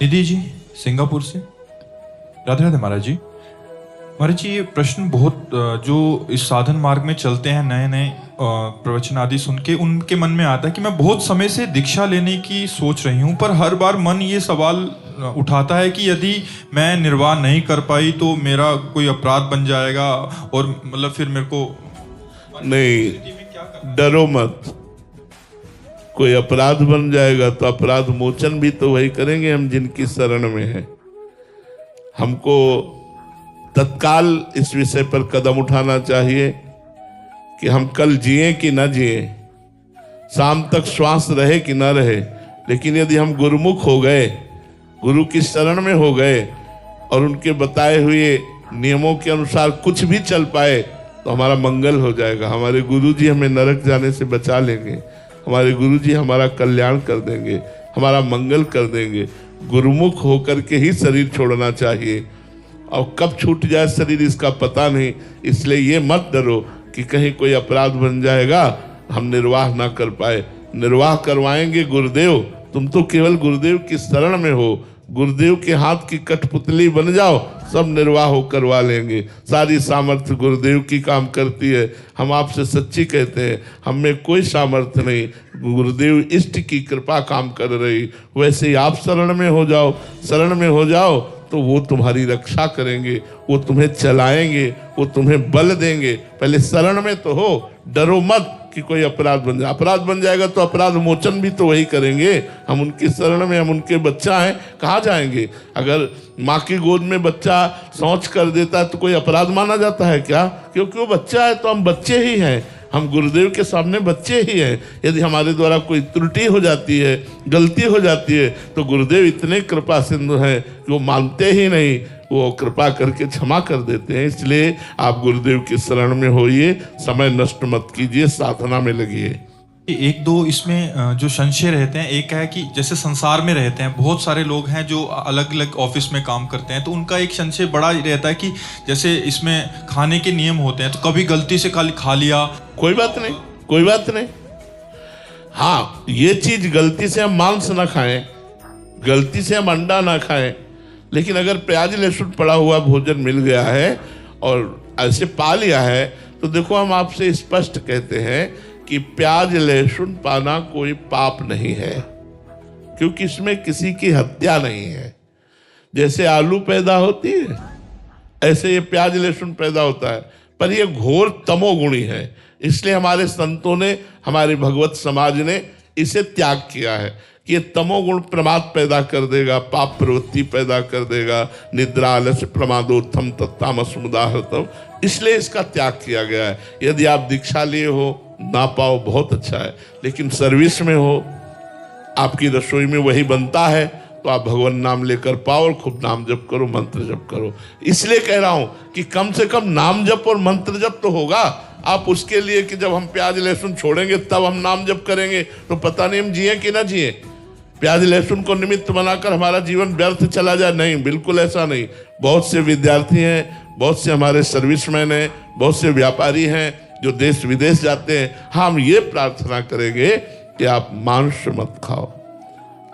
Nidhi ji, Singapore से। राधे राधे महाराज जी। महाराज जी, ये प्रश्न बहुत जो इस साधन मार्ग में चलते हैं, नए नए प्रवचन आदि सुन के उनके मन में आता है कि मैं बहुत समय से दीक्षा लेने की सोच रही हूँ, पर हर बार मन ये सवाल उठाता है कि यदि मैं निर्वाह नहीं कर पाई तो मेरा कोई अपराध बन जाएगा, और मतलब फिर मेरे को नहीं, डरो मत। कोई अपराध बन जाएगा तो अपराध मोचन भी तो वही करेंगे हम जिनकी शरण में है। हमको तत्काल इस विषय पर कदम उठाना चाहिए कि हम कल जिए कि न जिए, शाम तक श्वास रहे कि न रहे। लेकिन यदि हम गुरुमुख हो गए, गुरु की शरण में हो गए और उनके बताए हुए नियमों के अनुसार कुछ भी चल पाए तो हमारा मंगल हो जाएगा। हमारे गुरुजी हमें नरक जाने से बचा लेंगे, हमारे गुरुजी हमारा कल्याण कर देंगे, हमारा मंगल कर देंगे। गुरुमुख होकर के ही शरीर छोड़ना चाहिए, और कब छूट जाए शरीर इसका पता नहीं। इसलिए ये मत डरो कि कहीं कोई अपराध बन जाएगा, हम निर्वाह ना कर पाए। निर्वाह करवाएंगे गुरुदेव। तुम तो केवल गुरुदेव की शरण में हो, गुरुदेव के हाथ की कठपुतली बन जाओ, सब निर्वाह हो करवा लेंगे। सारी सामर्थ्य गुरुदेव की काम करती है। हम आपसे सच्ची कहते हैं, हम में कोई सामर्थ्य नहीं, गुरुदेव इष्ट की कृपा काम कर रही। वैसे ही आप शरण में हो जाओ, शरण में हो जाओ तो वो तुम्हारी रक्षा करेंगे, वो तुम्हें चलाएंगे, वो तुम्हें बल देंगे। पहले शरण में तो हो, डरो मत कि कोई अपराध बन जाए। अपराध बन जाएगा तो अपराध मोचन भी तो वही करेंगे। हम उनकी शरण में, हम उनके बच्चा हैं, कहाँ जाएंगे? अगर माँ की गोद में बच्चा शौच कर देता है तो कोई अपराध माना जाता है क्या? क्योंकि वो बच्चा है तो हम बच्चे ही हैं, हम गुरुदेव के सामने बच्चे ही हैं। यदि हमारे द्वारा कोई त्रुटि हो जाती है, गलती हो जाती है, तो गुरुदेव इतने कृपा सिंधु हैं कि वो मानते ही नहीं, वो कृपा करके क्षमा कर देते हैं। इसलिए आप गुरुदेव की शरण में होइए, समय नष्ट मत कीजिए, साधना में लगिए। एक दो इसमें जो संशय रहते हैं, एक है कि जैसे संसार में रहते हैं बहुत सारे लोग हैं जो अलग अलग ऑफिस में काम करते हैं, तो उनका एक संशय बड़ा रहता है कि जैसे इसमें खाने के नियम होते हैं, तो कभी गलती से खा लिया। कोई बात नहीं, कोई बात नहीं। हाँ, ये चीज गलती से हम मांस ना खाएं, गलती से हम अंडा ना खाएं, लेकिन अगर प्याज लहसुन पड़ा हुआ भोजन मिल गया है और ऐसे पा लिया है, तो देखो हम आपसे स्पष्ट कहते हैं कि प्याज लहसुन पाना कोई पाप नहीं है, क्योंकि इसमें किसी की हत्या नहीं है। जैसे आलू पैदा होती है, ऐसे ये प्याज लहसुन पैदा होता है, पर ये घोर तमोगुणी है। इसलिए हमारे संतों ने, हमारे भगवत समाज ने इसे त्याग किया है कि ये तमोगुण प्रमाद पैदा कर देगा, पाप प्रवृत्ति पैदा कर देगा। निद्रा आलस्य प्रमादोत्थम तत्तामसमुदाहृतम, इसलिए इसका त्याग किया गया है। यदि आप दीक्षा लिए हो, ना पाओ बहुत अच्छा है, लेकिन सर्विस में हो, आपकी रसोई में वही बनता है, तो आप भगवान नाम लेकर पाओ और खूब नाम जप करो, मंत्र जप करो। इसलिए कह रहा हूं कि कम से कम नाम जप और मंत्र जप तो होगा। आप उसके लिए कि जब हम प्याज लहसुन छोड़ेंगे तब हम नाम जप करेंगे, तो पता नहीं हम जिए कि ना जिए। प्याज लहसुन को निमित्त बनाकर हमारा जीवन व्यर्थ चला जाए, नहीं, बिल्कुल ऐसा नहीं। बहुत से विद्यार्थी हैं, बहुत से हमारे सर्विसमैन हैं, बहुत से व्यापारी हैं जो देश विदेश जाते हैं। हम ये प्रार्थना करेंगे कि आप मांस मत खाओ,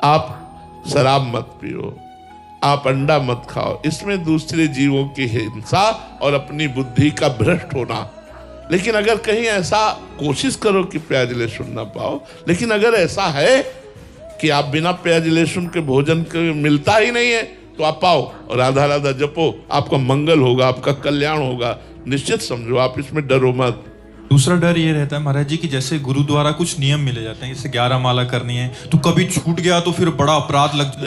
आप शराब मत पियो, आप अंडा मत खाओ। इसमें दूसरे जीवों की हिंसा और अपनी बुद्धि का भ्रष्ट होना। लेकिन अगर कहीं ऐसा, कोशिश करो कि प्याज लहसुन ना पाओ, लेकिन अगर ऐसा है कि आप बिना प्याज लहसुन के भोजन के मिलता ही नहीं है, तो आप पाओ और राधा राधा जपो, आपका मंगल होगा, आपका कल्याण होगा। निश्चित समझो, आप इसमें डरो मत। दूसरा डर ये रहता है महाराज जी कि जैसे गुरु द्वारा कुछ नियम मिले जाते हैं, जैसे 11 माला करनी है, तो कभी छूट गया तो फिर बड़ा अपराध लग जाएगा।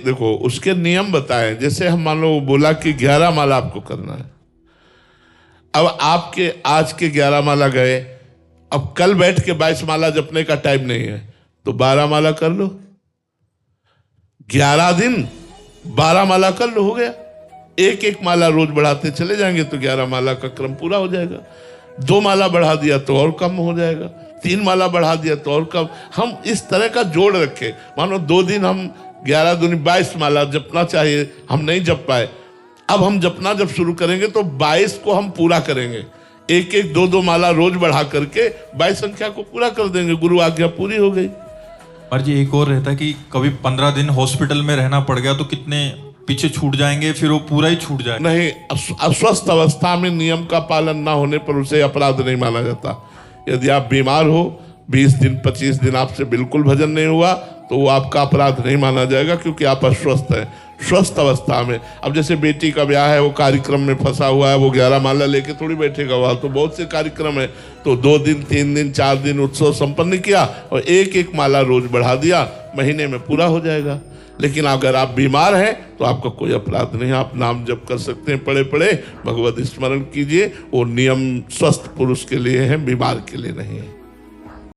देखो उसके नियम बताएं। जैसे हम मान लो बोला कि 11 माला आपको करना है, अब आपके आज के 11 माला गए, अब कल बैठ के 22 माला जपने का टाइम नहीं है, तो 12 माला कर लो। 11 दिन 12 माला कर लो, हो गया। एक एक माला रोज बढ़ाते चले जाएंगे तो 11 माला का क्रम पूरा हो जाएगा। 2 माला बढ़ा दिया तो और कम हो जाएगा, 3 माला बढ़ा दिया तो और कम। हम इस तरह का जोड़ रखे। मानो 2 दिन हम 11 दूनी 22 माला जपना चाहिए, हम नहीं जप पाए। अब हम जपना जब शुरू करेंगे तो 22 को हम पूरा करेंगे। एक एक 2-2 माला रोज बढ़ा करके 22 संख्या को पूरा कर देंगे। गुरु आज्ञा पूरी हो गई। और जी एक और रहता है कि कभी 15 दिन हॉस्पिटल में रहना पड़ गया तो कितने पीछे छूट जाएंगे, फिर वो पूरा ही छूट जाएगा। नहीं, अस्वस्थ अवस्था में नियम का पालन ना होने पर उसे अपराध नहीं माना जाता। यदि आप बीमार हो, 20 दिन 25 दिन आपसे बिल्कुल भजन नहीं हुआ, तो वो आपका अपराध नहीं माना जाएगा, क्योंकि आप अस्वस्थ हैं। स्वस्थ अवस्था में, अब जैसे बेटी का ब्याह है, वो कार्यक्रम में फंसा हुआ है, वो 11 माला लेके थोड़ी बैठेगा, वहाँ तो बहुत से कार्यक्रम है, तो 2 दिन 3 दिन 4 दिन उत्सव संपन्न किया और एक एक माला रोज बढ़ा दिया, महीने में पूरा हो जाएगा। लेकिन अगर आप बीमार हैं तो आपका कोई अपराध नहीं, आप नाम जप कर सकते हैं, पड़े पड़े भगवत स्मरण कीजिए। वो नियम स्वस्थ पुरुष के लिए है, बीमार के लिए नहीं है।